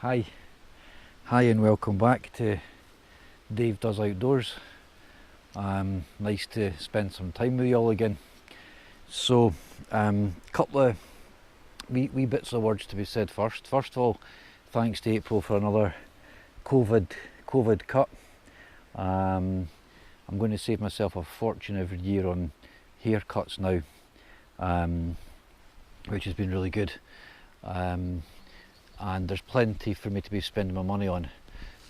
Hi, and welcome back to Dave Does Outdoors. Nice to spend some time with you all again. So, couple of wee bits of words to be said first. First of all, thanks to April for another COVID cut. I'm going to save myself a fortune every year on haircuts now, which has been really good. And there's plenty for me to be spending my money on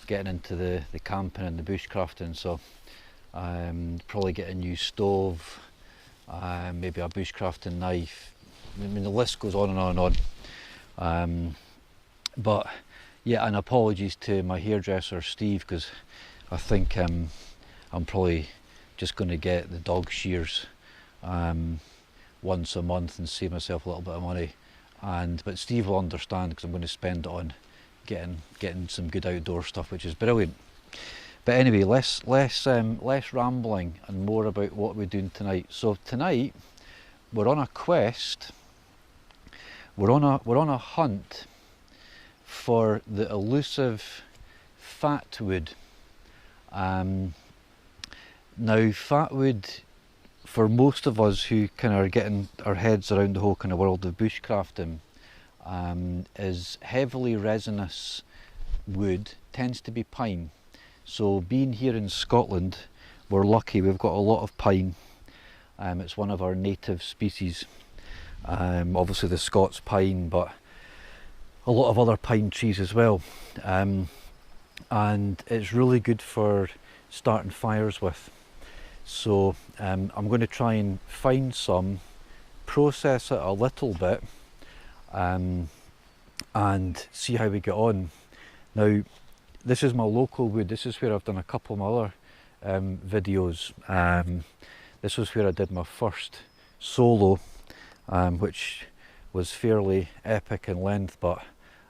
getting into the camping and the bushcrafting, so probably get a new stove, maybe a bushcrafting knife. I mean, the list goes on and on and on. But yeah, and apologies to my hairdresser Steve, because I think I'm probably just going to get the dog shears once a month and save myself a little bit of money. But Steve will understand, because I'm going to spend it on getting some good outdoor stuff, which is brilliant. But anyway, less rambling and more about what we're doing tonight. So tonight we're on a quest. We're on a hunt for the elusive fatwood. Now, fatwood, for most of us who kind of are getting our heads around the whole kind of world of bushcrafting, is heavily resinous wood, tends to be pine. So being here in Scotland, we're lucky, we've got a lot of pine. It's one of our native species. Obviously the Scots pine, but a lot of other pine trees as well. And it's really good for starting fires with. So I'm going to try and find some, process it a little bit, and see how we get on. Now, this is my local wood. This is where I've done a couple of my other videos. This was where I did my first solo, which was fairly epic in length, but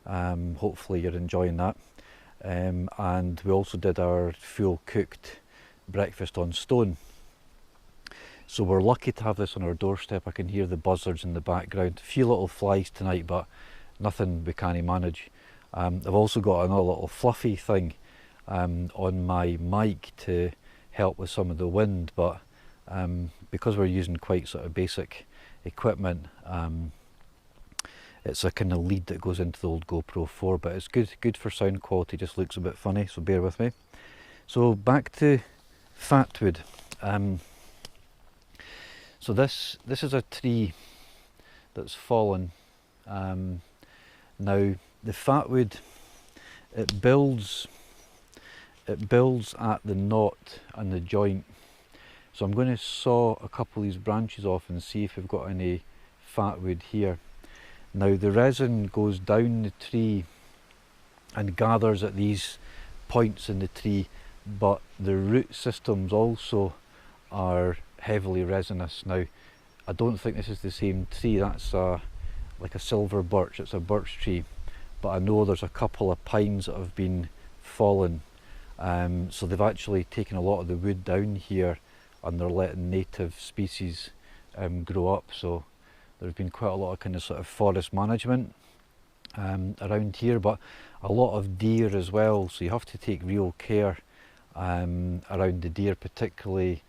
hopefully you're enjoying that. And we also did our full cooked breakfast on stone. So we're lucky to have this on our doorstep. I can hear the buzzards in the background. A few little flies tonight, but nothing we can't manage. I've also got another little fluffy thing on my mic to help with some of the wind, but because we're using quite sort of basic equipment, it's a kind of lead that goes into the old GoPro 4, but it's good for sound quality, just looks a bit funny, so bear with me. So back to fatwood. So this is a tree that's fallen. Now the fatwood, it builds at the knot and the joint. So I'm going to saw a couple of these branches off and see if we've got any fatwood here. Now the resin goes down the tree and gathers at these points in the tree, but the root systems also are heavily resinous. Now, I don't think this is the same tree. That's like a silver birch. It's a birch tree, but I know there's a couple of pines that have been fallen. So they've actually taken a lot of the wood down here, and they're letting native species grow up. So there's been quite a lot of kind of sort of forest management around here, but a lot of deer as well. So you have to take real care around the deer, particularly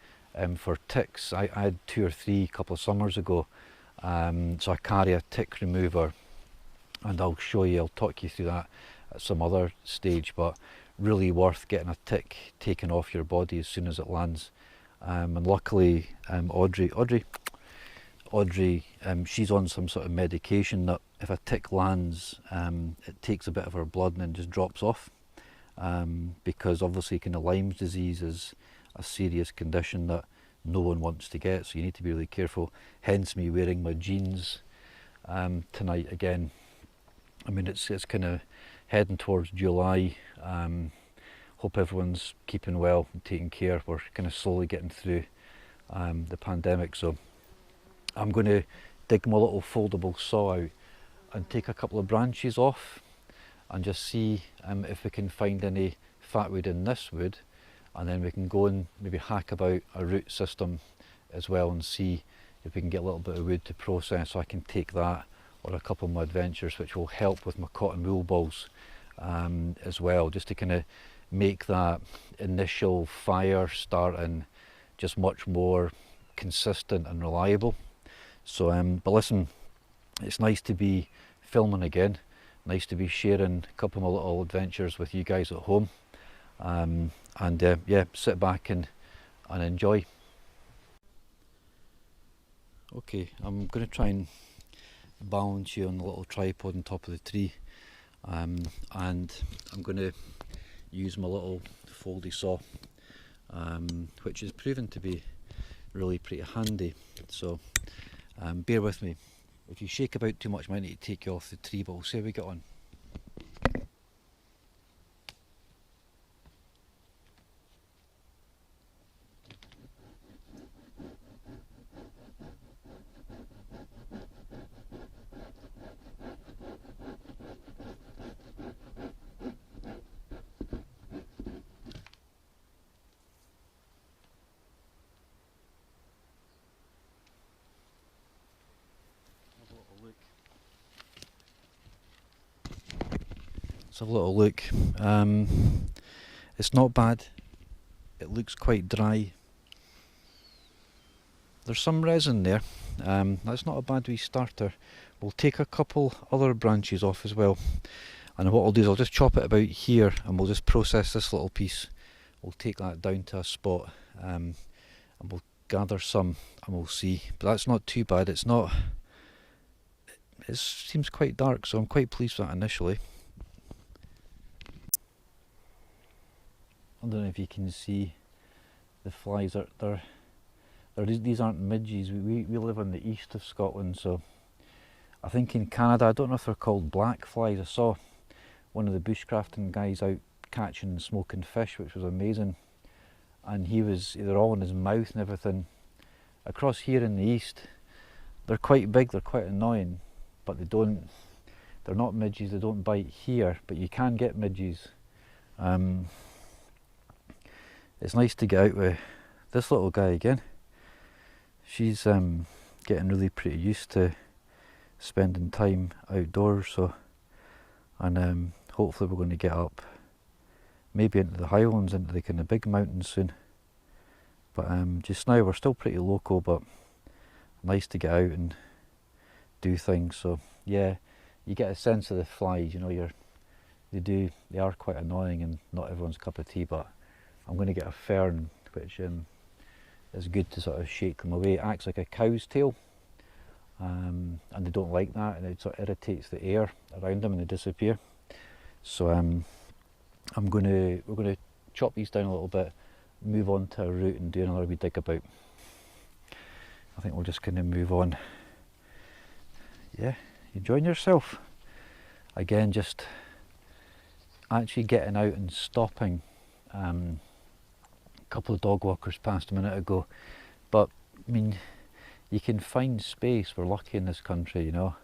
for ticks. I had 2 or 3 a couple of summers ago, so I carry a tick remover, and I'll talk you through that at some other stage, but really worth getting a tick taken off your body as soon as it lands. And luckily Audrey, she's on some sort of medication that if a tick lands, it takes a bit of her blood and then just drops off, because obviously kind of Lyme's disease is a serious condition that no one wants to get, so you need to be really careful, hence me wearing my jeans tonight again. I mean, it's kind of heading towards July. Hope everyone's keeping well and taking care. We're kind of slowly getting through the pandemic, so I'm going to dig my little foldable saw out and take a couple of branches off and just see if we can find any fatwood in this wood, and then we can go and maybe hack about a root system as well and see if we can get a little bit of wood to process, so I can take that or a couple of my adventures, which will help with my cotton wool balls as well, just to kind of make that initial fire starting just much more consistent and reliable. So but listen, it's nice to be filming again, nice to be sharing a couple of my little adventures with you guys at home, and yeah, sit back and enjoy. Okay, I'm going to try and balance you on the little tripod on top of the tree, and I'm going to use my little foldy saw, which has proven to be really pretty handy. So bear with me. If you shake about too much, I might need to take you off the tree, but we'll see how we get on. Let's have a little look. It's not bad. It looks quite dry. There's some resin there. That's not a bad wee starter. We'll take a couple other branches off as well. And what I'll do is I'll just chop it about here, and we'll just process this little piece. We'll take that down to a spot, and we'll gather some, and we'll see. But that's not too bad. It's not. It seems quite dark, so I'm quite pleased with that initially. I don't know if you can see the flies. These aren't midges. We live in the east of Scotland, so I think in Canada, I don't know if they're called black flies. I saw one of the bushcrafting guys out catching and smoking fish, which was amazing, and they're all in his mouth and everything. Across here in the east, they're quite big, they're quite annoying, but they're not midges, they don't bite here, but you can get midges. It's nice to get out with this little guy again. She's getting really pretty used to spending time outdoors, so, and hopefully we're going to get up maybe into the highlands, into the kind of big mountains soon. But just now we're still pretty local, but nice to get out and do things. So yeah, you get a sense of the flies, you know, they are quite annoying and not everyone's cup of tea, but I'm going to get a fern, which is good to sort of shake them away. It acts like a cow's tail, and they don't like that, and it sort of irritates the air around them and they disappear. So we're going to chop these down a little bit, move on to a root and do another wee dig about. I think we'll just kind of move on. Yeah, enjoying yourself. Again, just actually getting out and stopping. A couple of dog walkers passed a minute ago, but I mean, you can find space. We're lucky in this country, you know,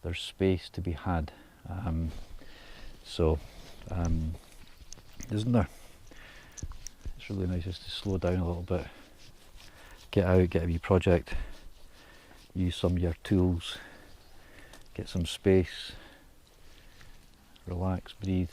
there's space to be had. Isn't there? It's really nice just to slow down a little bit, get out, get a wee project, use some of your tools, get some space, relax, breathe.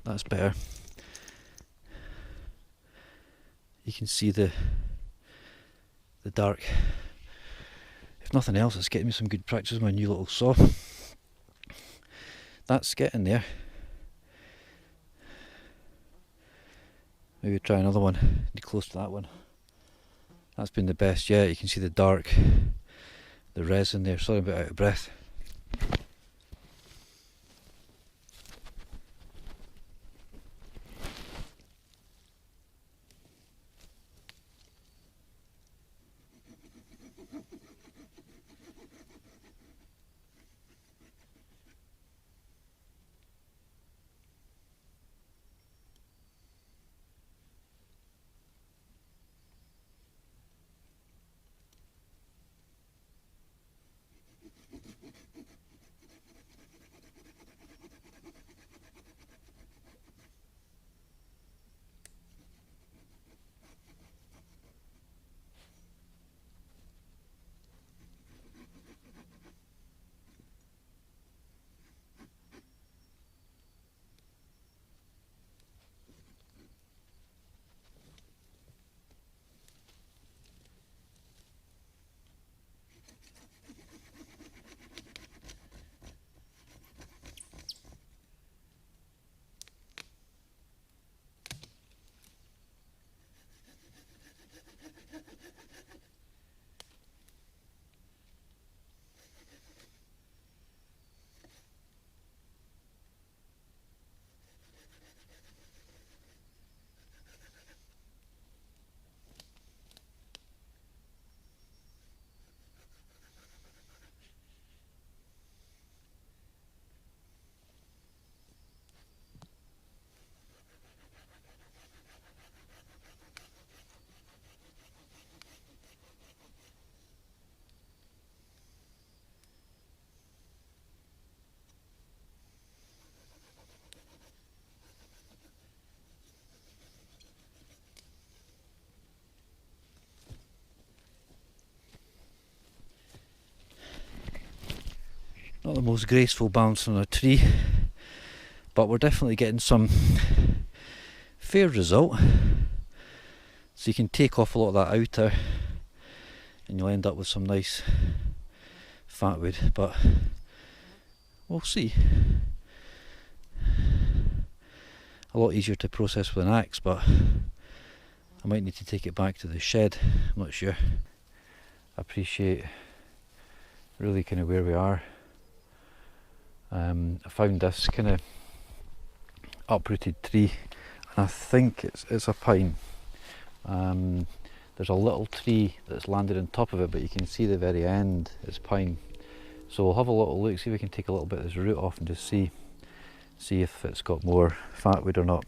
That's better. You can see the dark. If nothing else, it's getting me some good practice with my new little saw. That's getting there. Maybe try another one, be close to that one. That's been the best yet. You can see the dark, the resin there. Sorry, I'm a bit out of breath. Not the most graceful bounce on a tree, but we're definitely getting some fair result. So you can take off a lot of that outer and you'll end up with some nice fat wood, but we'll see. A lot easier to process with an axe, but I might need to take it back to the shed, I'm not sure. I appreciate really kind of where we are. I found this kind of uprooted tree and I think it's a pine. There's a little tree that's landed on top of it, but you can see the very end is pine. So we'll have a little look, see if we can take a little bit of this root off and just see if it's got more fatwood or not.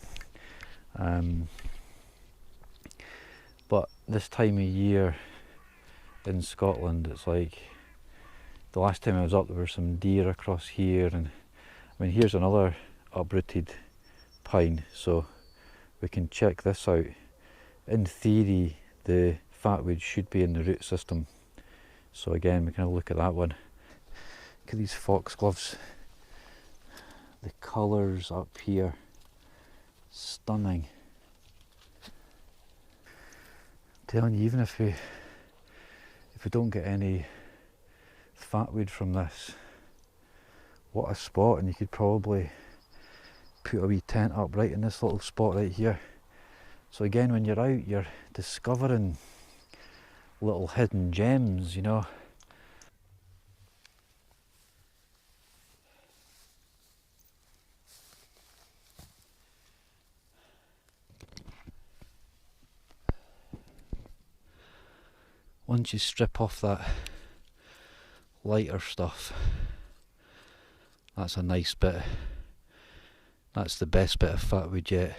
But this time of year in Scotland, it's like the last time I was up there were some deer across here, and I mean here's another uprooted pine, so we can check this out. In theory the fatwood should be in the root system, so again we can have a look at that one. Look at these foxgloves, the colours up here, stunning. I'm telling you, even if we don't get any fatwood from this, what a spot. And you could probably put a wee tent up right in this little spot right here. So again, when you're out, you're discovering little hidden gems, you know. Once you strip off that lighter stuff, that's a nice bit. That's the best bit of fatwood yet.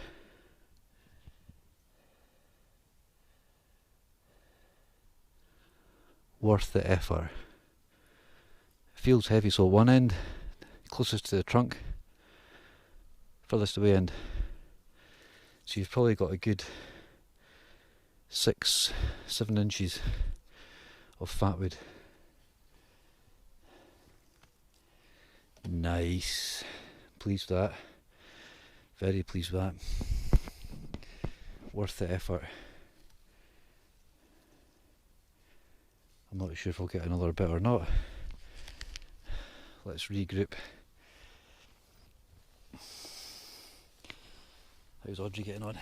Worth the effort. It feels heavy, so one end, closest to the trunk, furthest away end. So you've probably got a good 6-7 inches of fatwood. Nice. Pleased with that. Very pleased with that. Worth the effort. I'm not sure if I'll get another bit or not. Let's regroup. How's Audrey getting on?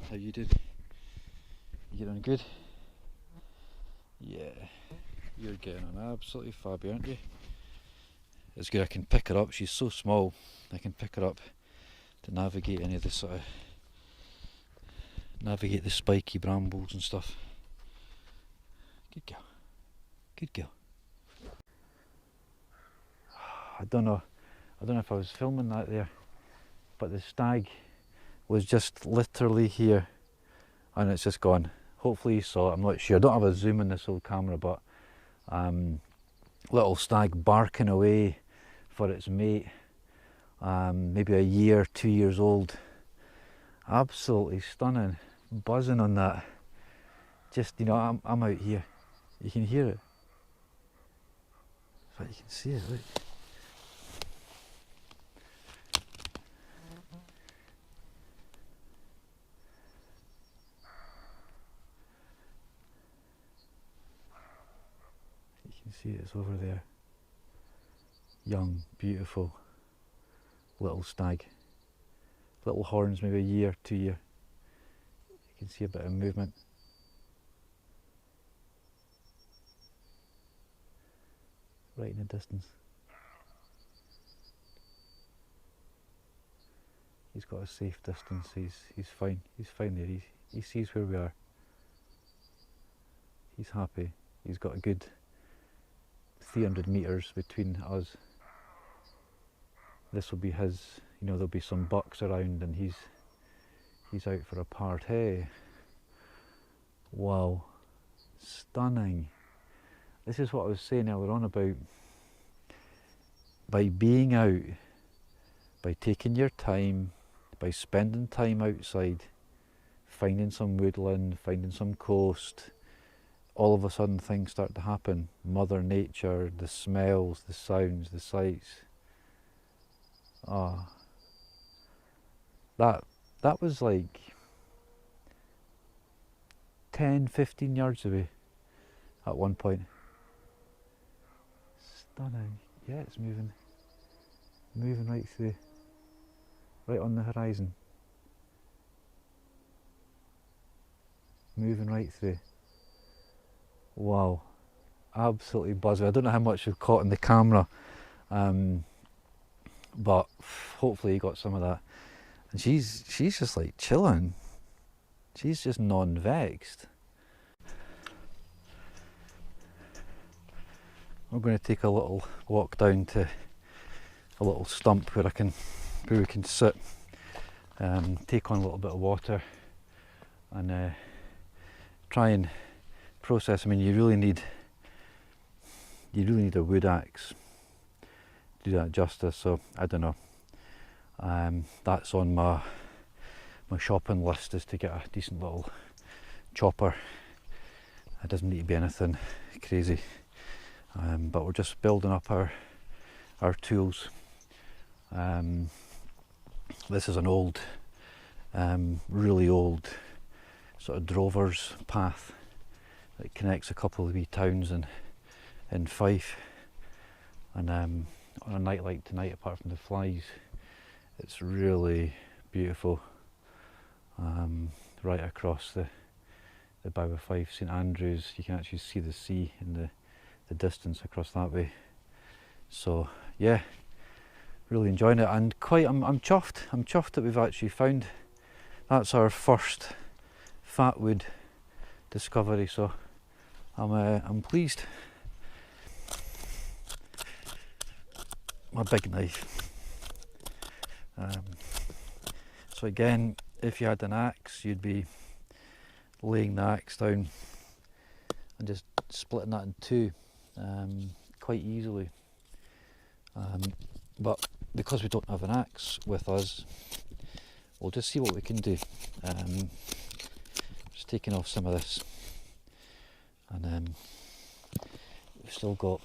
How you doing? You getting on good? Yeah, you're getting on absolutely fab, aren't you? It's good I can pick her up, she's so small, I can pick her up to navigate any of the sort of, navigate the spiky brambles and stuff. Good girl, good girl. I don't know if I was filming that there, but the stag was just literally here and it's just gone. Hopefully you saw it, I'm not sure. I don't have a zoom in this old camera, but little stag barking away for its mate, maybe a year, 2 years old. Absolutely stunning, buzzing on that. Just, you know, I'm out here, you can hear it. But you can see it, look. You can see it's over there. Young, beautiful little stag. Little horns, maybe a year, 2 year. You can see a bit of movement. Right in the distance. He's got a safe distance, he's fine there, he sees where we are. He's happy, he's got a good 300 metres between us. This will be his, you know, there'll be some bucks around and he's out for a party. Wow, stunning. This is what I was saying earlier on about, by being out, by taking your time, by spending time outside, finding some woodland, finding some coast, all of a sudden things start to happen. Mother Nature, the smells, the sounds, the sights. Oh, that was like 10, 15 yards away at one point. Stunning. Yeah, it's moving right through, right on the horizon. Moving right through. Wow, absolutely buzzing. I don't know how much we've caught in the camera, but hopefully you got some of that. And she's just like chilling. She's just non-vexed. We're going to take a little walk down to a little stump where we can sit, take on a little bit of water, and try and process. I mean, you really need a wood axe to do that justice. So I don't know. That's on my shopping list, is to get a decent little chopper. It doesn't need to be anything crazy, but we're just building up our tools. This is an old, really old sort of drover's path that connects a couple of wee towns in Fife, and on a night like tonight, apart from the flies, it's really beautiful. Right across the bow of Fife, St Andrews, you can actually see the sea in the distance across that way. So yeah, really enjoying it, and I'm chuffed. I'm chuffed that we've actually found. That's our first fat wood discovery. So I'm pleased. My big knife. So again, if you had an axe, you'd be laying the axe down and just splitting that in two quite easily. But because we don't have an axe with us, we'll just see what we can do. Just taking off some of this, and we've still got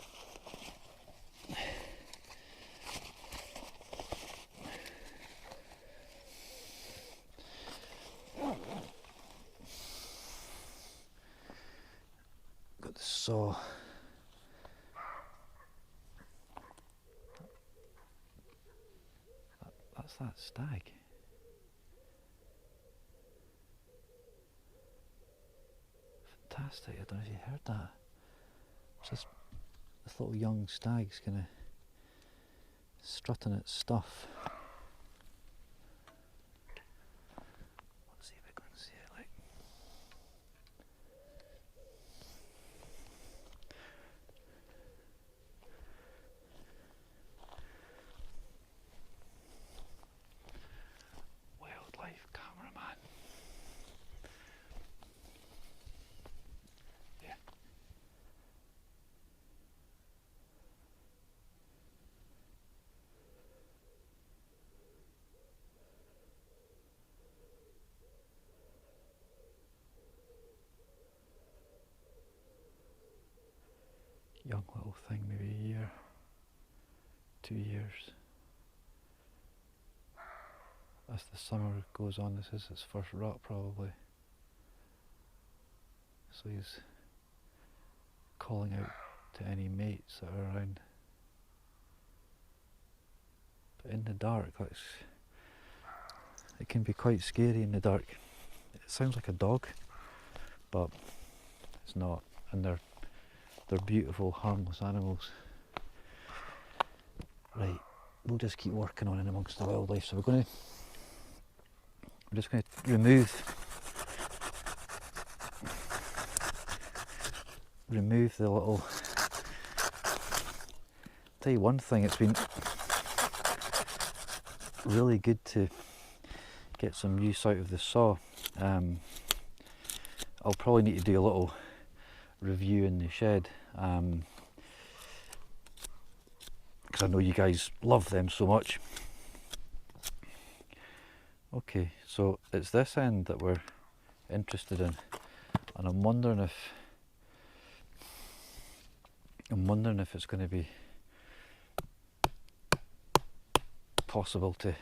the saw. That's that stag. Fantastic. I don't know if you heard that. It's just this little young stag's kind of strutting its stuff. Let's see if I can see it. Like, wildlife cameraman. Yeah. Young little thing, maybe a year, 2 years. As the summer goes on, this is its first rut probably. So he's calling out to any mates that are around. But in the dark, it can be quite scary in the dark. It sounds like a dog, but it's not. And they're beautiful, harmless animals. Right, we'll just keep working on in amongst the wildlife. So we're just going to remove the little. Tell you one thing, it's been really good to get some use out of the saw. I'll probably need to do a little review in the shed, because I know you guys love them so much. Okay, so it's this end that we're interested in, and I'm wondering if I'm wondering if it's going to be possible to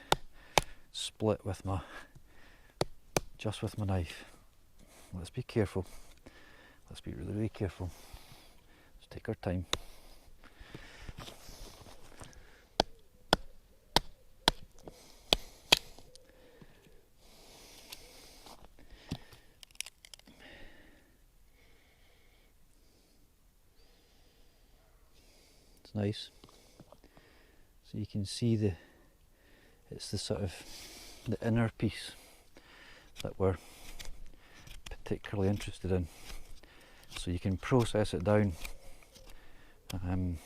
split with my, just with my knife. Let's be careful. Let's be really, really careful. Let's take our time. It's nice. So you can see it's the sort of the inner piece that we're particularly interested in. So you can process it down. I mean,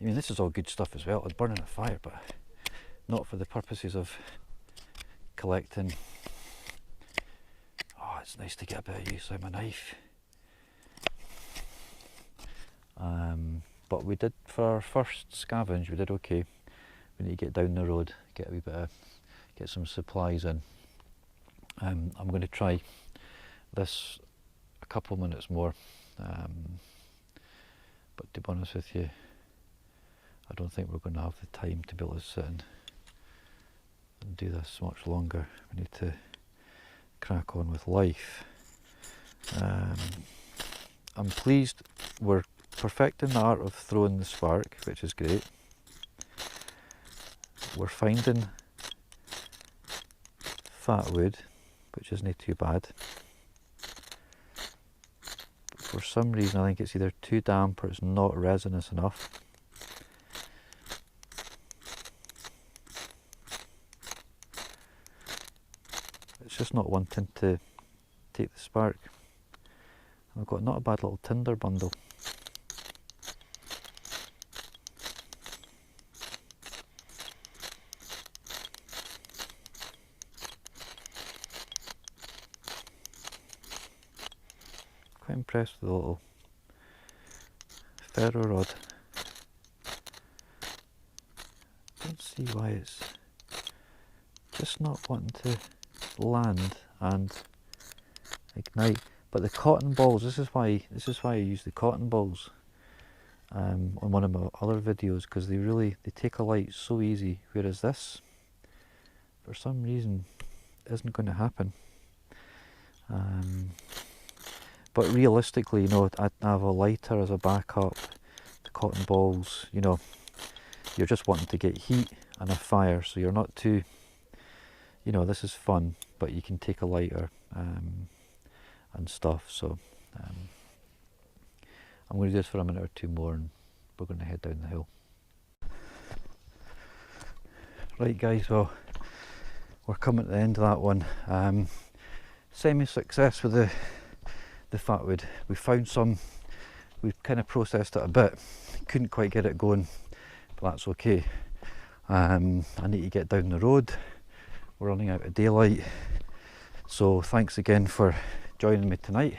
this is all good stuff as well. I'd burn in a fire, but not for the purposes of collecting. Oh, it's nice to get a bit of use out of my knife. But we did, for our first scavenge, we did okay. We need to get down the road, get a wee bit of, get some supplies in. I'm going to try this a couple of minutes more, but to be honest with you, I don't think we're going to have the time to be able to sit and do this much longer. We need to crack on with life. I'm pleased we're perfecting the art of throwing the spark, which is great. We're finding fat wood, which isn't too bad. But for some reason I think it's either too damp or it's not resinous enough. It's just not wanting to take the spark. I've got not a bad little tinder bundle. Quite impressed with the little ferro rod. Don't see why it's just not wanting to land and ignite. But the cotton balls, this is why I use the cotton balls on one of my other videos, because they take a light so easy, whereas this, for some reason, isn't going to happen. But realistically, I have a lighter as a backup. The cotton balls, you're just wanting to get heat and a fire, so you're not too, this is fun, but you can take a lighter and stuff. So I'm going to do this for a minute or two more, and we're going to head down the hill. Right guys, well, we're coming to the end of that one. Semi-success with the fatwood. We found some, we've kind of processed it a bit, couldn't quite get it going, but that's okay. I need to get down the road, we're running out of daylight, so thanks again for joining me tonight.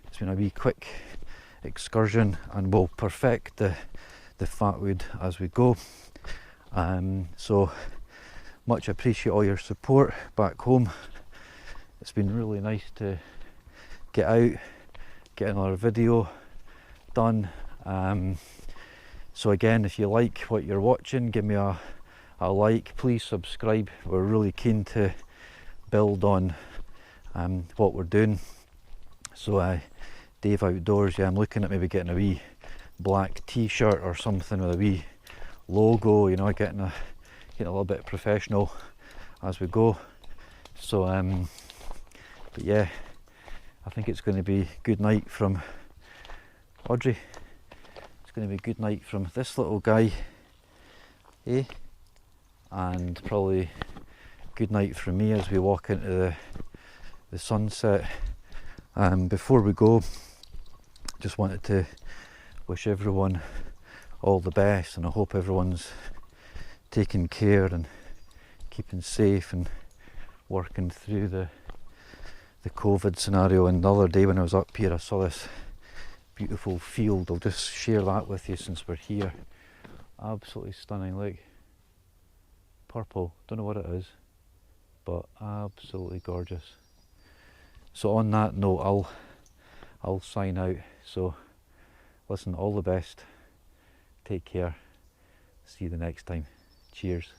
It's been a wee quick excursion, and we'll perfect the fatwood as we go. So much appreciate all your support back home. It's been really nice to get out, get another video done. So again, if you like what you're watching, give me a like, please subscribe. We're really keen to build on what we're doing. So Dave Outdoors, yeah, I'm looking at maybe getting a wee black t-shirt or something with a wee logo, getting a little bit professional as we go. So but yeah, I think it's going to be good night from Audrey. It's going to be good night from this little guy, and probably good night from me as we walk into the sunset. Before we go, just wanted to wish everyone all the best, and I hope everyone's taking care and keeping safe and working through the COVID scenario. And the other day when I was up here, I saw this beautiful field. I'll just share that with you since we're here. Absolutely stunning. Look, purple, don't know what it is, but absolutely gorgeous. So on that note, I'll sign out. So Listen, all the best. Take care. See you the next time. Cheers.